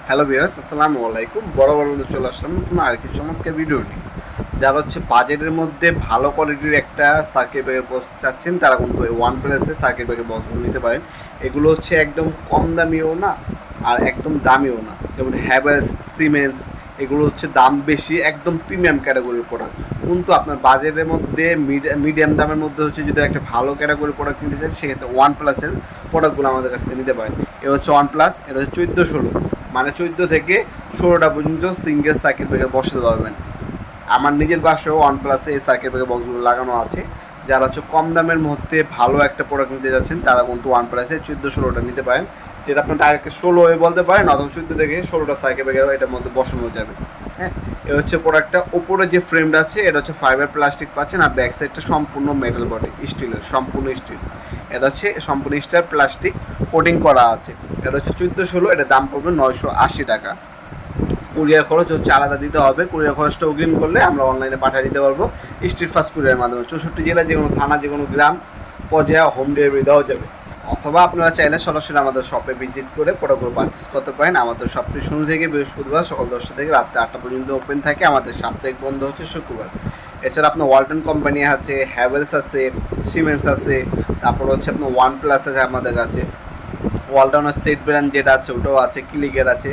Hello viewers, আসসালামু আলাইকুম। বড় মধ্যে চলে আসলাম নতুন আরেকটি চমৎকার ভিডিও নিয়ে। যারা হচ্ছে বাজেটের মধ্যে ভালো কোয়ালিটির একটা সার্কিট ব্রেকার বক্স চাচ্ছেন, তারা কিন্তু ওয়ান প্লাসের সার্কিট ব্রেকার বক্সগুলো নিতে পারেন। এগুলো হচ্ছে একদম কম দামিও না আর একদম দামিও না। যেমন হ্যাভেলস, সিমেন্স, এগুলো হচ্ছে দাম বেশি, একদম প্রিমিয়াম ক্যাটাগরির প্রোডাক্ট। কিন্তু আপনার বাজেটের মধ্যে মিডিয়াম দামের মধ্যে হচ্ছে যদি একটা ভালো ক্যাটাগরির প্রোডাক্ট নিতে চান, সেক্ষেত্রে ওয়ান প্লাসের প্রোডাক্টগুলো আমাদের কাছ থেকে নিতে পারেন। এটা হচ্ছে ওয়ান প্লাস, এটা হচ্ছে 14-16, মানে 14 থেকে 16টা পর্যন্ত সিঙ্গেল সার্কিট ব্রেকার বসাতে পারবেন। আমার নিজের বাসায়ও ওয়ান প্লাসে এই সার্কিট ব্রেকার বক্সগুলো লাগানো আছে। যারা হচ্ছে কম দামের মধ্যে ভালো একটা প্রোডাক্ট নিতে যাচ্ছেন, তারা কিন্তু ওয়ান প্লাসে 14-16টা নিতে পারেন, যেটা আপনার ডাইরেক্ট 16 বলতে পারেন, অথবা 14 থেকে 16টা সার্কিট ব্রেকার এটার মধ্যে বসানো যাবে। হ্যাঁ, এ হচ্ছে প্রোডাক্টটা। ওপরে যে ফ্রেমটা আছে এটা হচ্ছে ফাইবার প্লাস্টিক পাচ্ছেন, আর ব্যাক সাইডটা সম্পূর্ণ মেটাল বডি, স্টিলের, সম্পূর্ণ স্টিল। এটা হচ্ছে সম্পূর্ণ স্টার প্লাস্টিক কোটিং করা আছে। এটা হচ্ছে 14-16, এটার দাম পড়বে 980 টাকা। কুরিয়ার খরচ হচ্ছে আলাদা দিতে হবে। কুরিয়ার খরচটা অগ্রিম করলে আমরা অনলাইনে পাঠিয়ে দিতে পারবো স্ট্রিট ফাস্ট কুরিয়ারের মাধ্যমে। 64 জেলায় যে কোনো থানা, যে কোনো গ্রাম পর্যায়ে হোম ডেলিভারি দেওয়া যাবে। অথবা আপনারা চাইলে সরাসরি আমাদের শপে ভিজিট করে প্রোডাক্টগুলো পারচেস করতে পারেন। আমাদের শপটি শুরু থেকে বৃহস্পতিবার সকাল 10টা থেকে রাত্রে 8টা পর্যন্ত ওপেন থাকে। আমাদের সাপ্তাহিক বন্ধ হচ্ছে শুক্রবার। এছাড়া আপনার ওয়ালটন কোম্পানি আছে, হ্যাভেলস আছে, সিমেন্স আছে, তারপর হচ্ছে আপনার ওয়ান প্লাস আছে আমাদের কাছে। ওয়ালটনের সেট ব্র্যান্ড যেটা আছে ওটাও আছে, ক্লিকের আছে,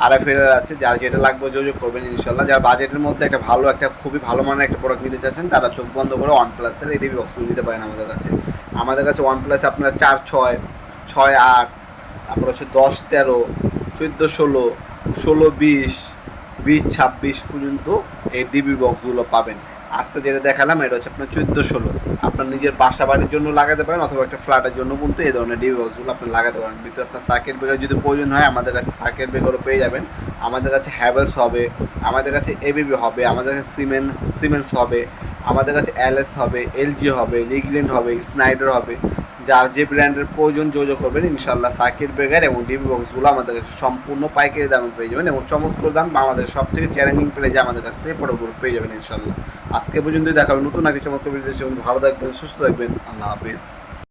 আরএফএল আছে। যার যেটা লাগবে যোগাযোগ করবেন ইনশাল্লাহ। যার বাজেটের মধ্যে একটা ভালো, একটা খুবই ভালো মানের একটা প্রোডাক্ট নিতে চাচ্ছেন, তারা চোখ বন্ধ করে ওয়ান প্লাসের এই ডিবি বক্সগুলো নিতে পারেন আমাদের কাছে। আমাদের কাছে ওয়ান প্লাসে আপনার 4-6, 6-8, তারপর হচ্ছে 10-13, 14-16, 16-20, 20-26 পর্যন্ত এই ডিবি বক্সগুলো পাবেন। আজকে যেটা দেখালাম এটা হচ্ছে আপনার 14-16। আপনার নিজের বাসা বাড়ির জন্য লাগাতে পারেন, অথবা একটা ফ্ল্যাটের জন্য কিন্তু এই ধরনের ডিবি বক্সগুলো আপনি লাগাতে পারেন। ভিতরে আপনার সার্কিট ব্রেকার যদি প্রয়োজন হয়, আমাদের কাছে সার্কিট ব্রেকারও পেয়ে যাবেন। আমাদের কাছে হ্যাভেলস হবে, আমাদের কাছে এবিবি হবে, আমাদের কাছে সিমেন্স হবে, আমাদের কাছে এলএস হবে, এলজি হবে, লিগল্যান্ড হবে, স্নাইডার হবে। যার যে ব্র্যান্ডের প্রয়োজন যোগাযোগ করবেন ইনশাল্লাহ। সার্কিট ব্রেকার এবং ডিবি বক্সগুলো আমাদের কাছে সম্পূর্ণ পাইকারি দামে পেয়ে যাবেন, এবং চমৎকার দাম, বাংলাদেশের সব থেকে চ্যালেঞ্জিং প্রাইজে আমাদের কাছ থেকে প্রোডাক্টগুলো পেয়ে যাবেন ইনশাল্লাহ। আজকে পর্যন্তই দেখা হবে নতুন আগে চমৎকার ভিডিও। ভালো থাকবেন, সুস্থ থাকবেন, আল্লাহ হাফিজ।